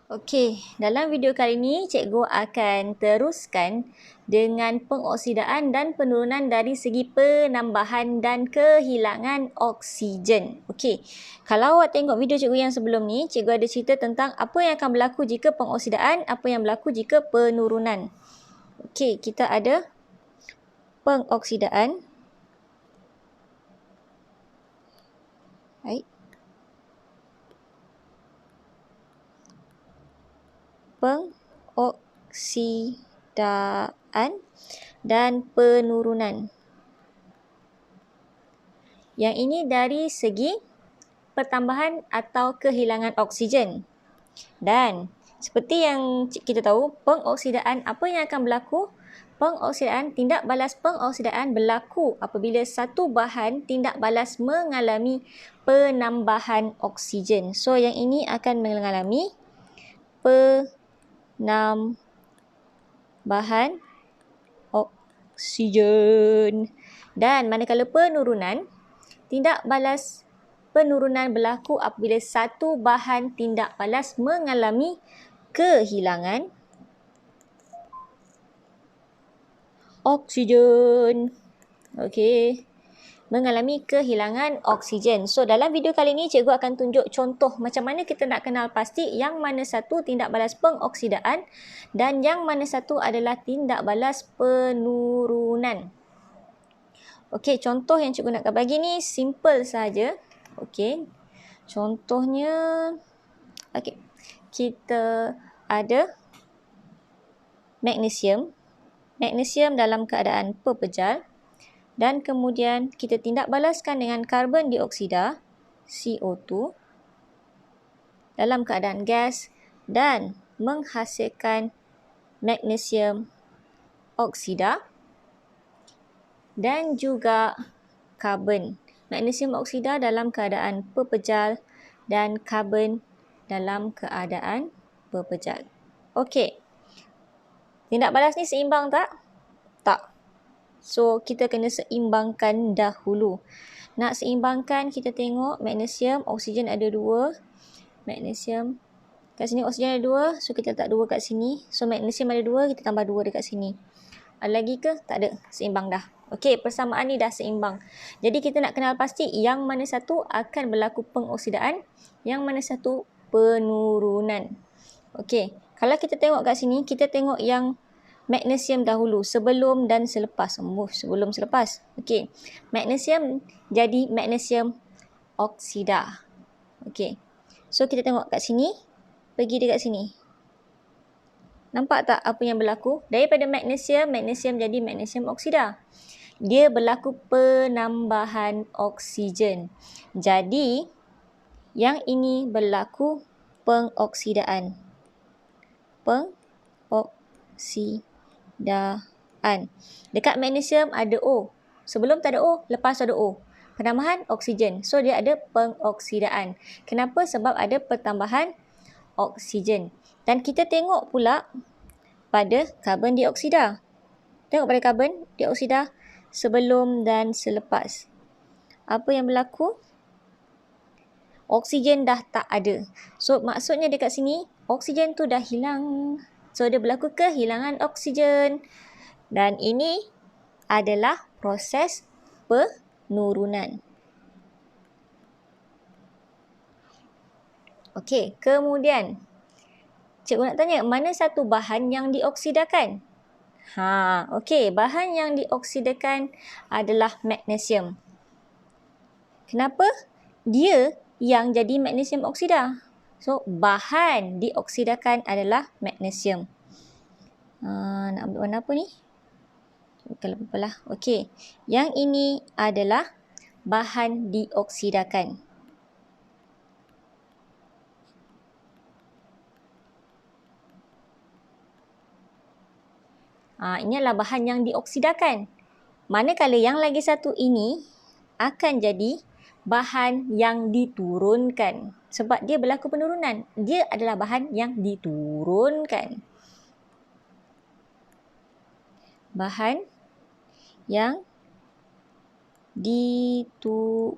Okey, dalam video kali ini cikgu akan teruskan dengan pengoksidaan dan penurunan dari segi penambahan dan kehilangan oksigen. Okey, kalau awak tengok video cikgu yang sebelum ni, cikgu ada cerita tentang apa yang akan berlaku jika pengoksidaan, apa yang berlaku jika penurunan. Okey, kita ada pengoksidaan. Baik. Pengoksidaan dan penurunan. Yang ini dari segi pertambahan atau kehilangan oksigen. Dan seperti yang kita tahu, pengoksidaan apa yang akan berlaku? Pengoksidaan, tindak balas pengoksidaan berlaku apabila satu bahan tindak balas mengalami penambahan oksigen. So yang ini akan mengalami penambahan oksigen. Dan manakala penurunan, tindak balas penurunan berlaku apabila satu bahan tindak balas mengalami kehilangan oksigen. Okey. Mengalami kehilangan oksigen. So, dalam video kali ini cikgu akan tunjuk contoh macam mana kita nak kenal pasti yang mana satu tindak balas pengoksidaan dan yang mana satu adalah tindak balas penurunan. Okey, contoh yang cikgu nak bagi ni simple saja. Okey. Contohnya, okey. Kita ada magnesium. Magnesium dalam keadaan pepejal. Dan kemudian kita tindak balaskan dengan karbon dioksida, CO2, dalam keadaan gas dan menghasilkan magnesium oksida dan juga karbon. Magnesium oksida dalam keadaan pepejal dan karbon dalam keadaan pepejal. Okey. Tindak balas ni seimbang tak? Tak. So, kita kena seimbangkan dahulu. Nak seimbangkan, kita tengok magnesium, oksigen ada 2. Magnesium, kat sini oksigen ada 2. So, kita letak 2 kat sini. So, magnesium ada 2, kita tambah 2 dekat sini. Ada lagi ke? Tak ada. Seimbang dah. Okey, persamaan ni dah seimbang. Jadi, kita nak kenal pasti yang mana satu akan berlaku pengoksidaan, yang mana satu penurunan. Okey, kalau kita tengok kat sini, kita tengok yang magnesium dahulu, sebelum dan selepas. Sebelum selepas. Okey. Magnesium jadi magnesium oksida. Okey. So kita tengok kat sini, pergi dekat sini. Nampak tak apa yang berlaku? Daripada magnesium, magnesium jadi magnesium oksida. Dia berlaku penambahan oksigen. Jadi yang ini berlaku pengoksidaan. Pengoksidaan. Dekat magnesium ada O. Sebelum tak ada O, lepas ada O. Penambahan oksigen. So, dia ada pengoksidaan. Kenapa? Sebab ada pertambahan oksigen. Dan kita tengok pula pada karbon dioksida. Tengok pada karbon dioksida sebelum dan selepas. Apa yang berlaku? Oksigen dah tak ada. So, maksudnya dekat sini, oksigen tu dah hilang. So, dia berlaku kehilangan oksigen. Dan ini adalah proses penurunan. Okey, kemudian cikgu nak tanya, mana satu bahan yang dioksidakan? Okey, bahan yang dioksidakan adalah magnesium. Kenapa? Dia yang jadi magnesium oksida. So, bahan dioksidakan adalah magnesium. Nak ambil warna apa ni? Kalau apalah. Okey. Yang ini adalah bahan dioksidakan. Ini adalah bahan yang dioksidakan. Manakala yang lagi satu ini akan jadi bahan yang diturunkan. Sebab dia berlaku penurunan. Dia adalah bahan yang diturunkan. Bahan yang diturunkan.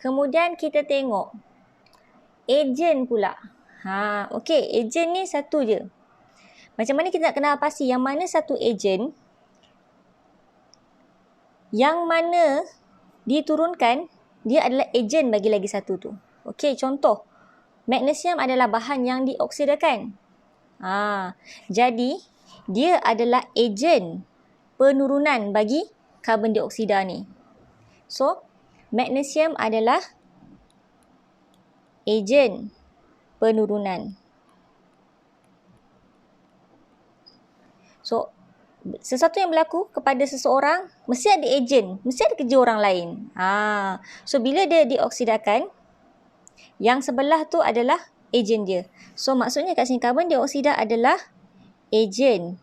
Kemudian kita tengok ejen pula. Okey, ejen ni satu je. Macam mana kita nak kenal pasti yang mana satu ejen, yang mana diturunkan, dia adalah ejen bagi lagi satu tu. Okey, contoh. Magnesium adalah bahan yang dioksidakan. Jadi, dia adalah ejen penurunan bagi karbon dioksida ni. So, magnesium adalah ejen penurunan. So, sesuatu yang berlaku kepada seseorang, mesti ada ejen, mesti ada kerja orang lain. So, bila dia dioksidakan, yang sebelah tu adalah ejen dia. So, maksudnya kat sini karbon dioksida adalah ejen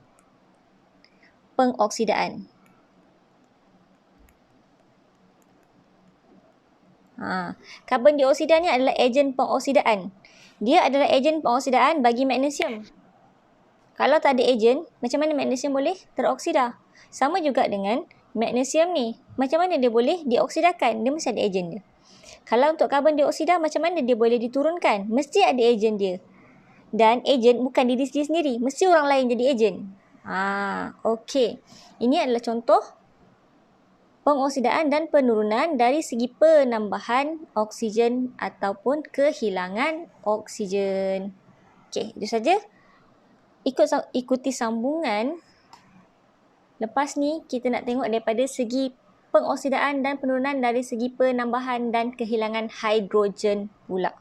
pengoksidaan. Karbon dioksida ni adalah ejen pengoksidaan. Dia adalah ejen pengoksidaan bagi magnesium. Kalau tak ada ejen, macam mana magnesium boleh teroksida? Sama juga dengan magnesium ni. Macam mana dia boleh dioksidakan? Dia mesti ada ejen dia. Kalau untuk karbon dioksida, macam mana dia boleh diturunkan? Mesti ada ejen dia. Dan ejen bukan diri dia sendiri. Mesti orang lain jadi ejen. Okey. Ini adalah contoh pengoksidaan dan penurunan dari segi penambahan oksigen ataupun kehilangan oksigen. Okey, itu saja. Ikuti sambungan. Lepas ni kita nak tengok daripada segi pengoksidaan dan penurunan dari segi penambahan dan kehilangan hidrogen pula.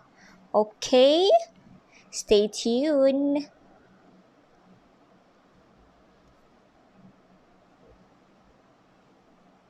Okay, stay tuned.